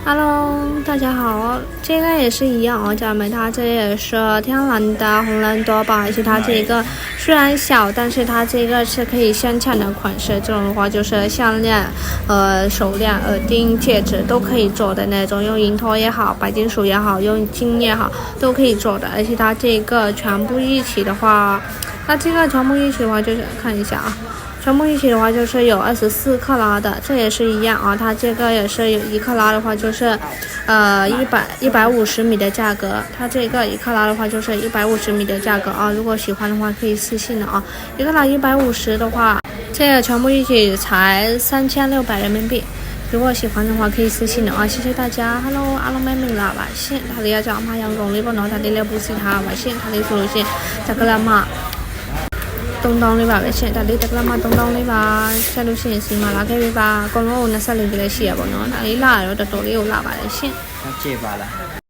Hello，大家好，这个也是一样家人们，它这也是天然的红蓝多宝，而且它这个虽然小，但是它这个是可以镶嵌的款式，这种的话就是项链、手链、耳钉、戒指都可以做的那种，用银托也好，白金属也好，用金也好，都可以做的，而且它这个全部一起的话，就是看一下啊。全部一起的话就是有24克拉的，这也是一样啊，它这个也是有1克拉的话就是150米的价格，它这个1克拉的话就是150米的价格啊，如果喜欢的话可以私信的啊，1克拉150的话，这个全部一起才3600人民币。如果喜欢的话可以私信的啊，谢謝大家。Hello， 阿龍咩明啦，話先，睇你有講下有用呢個腦，睇你咧補試下，話先，睇你數先，得㗎啦嘛。東東呢把嘅先，但係你得啦嘛，東東呢把細路先先嘛，拉開呢把，講我那細路嘅嚟試下噃，嗱，你拉咗就到呢度拉把嚟先。那這把啦。